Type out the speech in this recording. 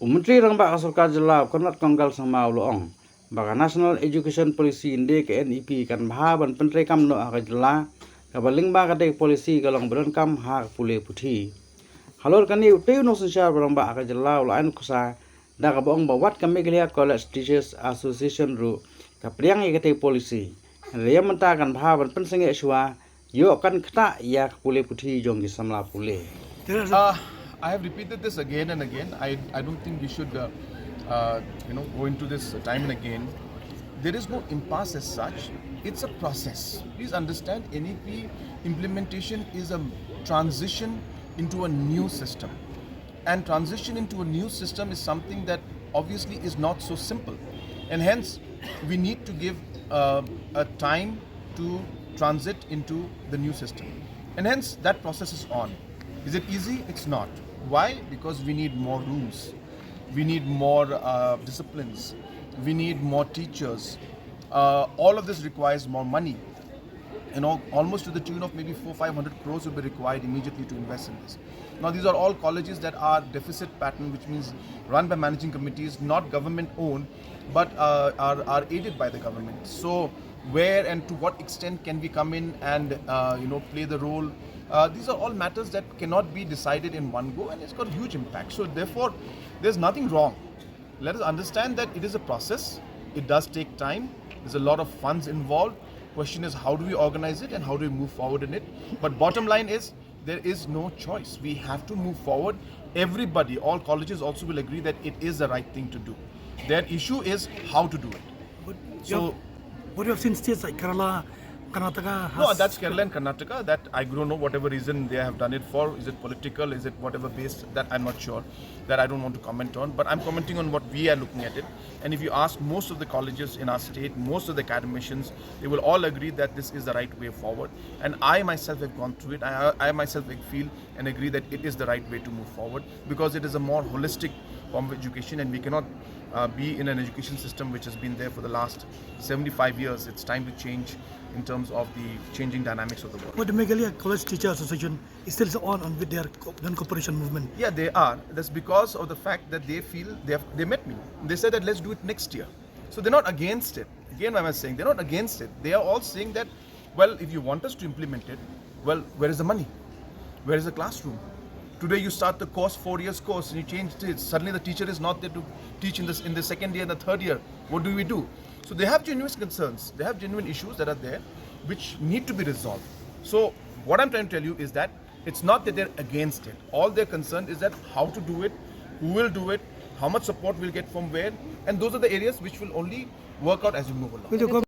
Myntri Rangbah Asurka Jela Konat Konggal Sama Uloong Baka National Education Policy Inde ke NEP kan baha ban Pentri Kam no aka jela kabaling ba kadai polisi galong Donkam ha Pule Puthi. Halor kani uteu no sensya Rangbah aka jela ulain kusa da kabong bawat kami Megalia College Teachers Association ru kapriang ikate polisi. Dia menta kan baha ban pensenge shua yo kan kata ya Pule Puthi jong samla Pule. I have repeated this again and again. I don't think we should, go into this time and again. There is no impasse as such. It's a process. Please understand, NEP implementation is a transition into a new system. And transition into a new system is something that obviously is not so simple. And hence, we need to give a time to transit into the new system. And hence, that process is on. Is it easy? It's not. Why? Because we need more rules. We need more disciplines. We need more teachers. All of this requires more money. Almost to the tune of maybe 400-500 crores will be required immediately to invest in this. Now, these are all colleges that are deficit pattern, which means run by managing committees, not government owned, but are aided by the government. So, where and to what extent can we come in and play the role? These are all matters that cannot be decided in one go, and it's got huge impact. So therefore, there's nothing wrong. Let us understand that it is a process. It does take time. There's a lot of funds involved. Question is, how do we organize it and how do we move forward in it? But bottom line is, there is no choice. We have to move forward. Everybody, all colleges also will agree that it is the right thing to do. Their issue is how to do it. What you have seen states like Kerala, Karnataka. No, that's Kerala and Karnataka. That I don't know whatever reason they have done it for. Is it political? Is it whatever based? That I'm not sure. That I don't want to comment on. But I'm commenting on what we are looking at it. And if you ask most of the colleges in our state, most of the academicians, they will all agree that this is the right way forward. And I myself have gone through it. I myself feel and agree that it is the right way to move forward, because it is a more holistic form of education, and we cannot be in an education system which has been there for the last 75 years. It's time to change in terms of the changing dynamics of the world. But the Meghalaya College Teacher Association is still on with their non-cooperation movement. Yeah, they are. That's because of the fact that they feel they met me. They said that let's do it next year. So they're not against it. Again, I was saying they're not against it. They are all saying that, well, if you want us to implement it, well, where is the money? Where is the classroom? Today you start the course, 4 years course, and you change it. Suddenly the teacher is not there to teach in the second year and the third year. What do we do? So they have genuine concerns. They have genuine issues that are there which need to be resolved. So what I'm trying to tell you is that it's not that they're against it. All they're concerned is that how to do it, who will do it, how much support we'll get from where, and those are the areas which will only work out as you move along.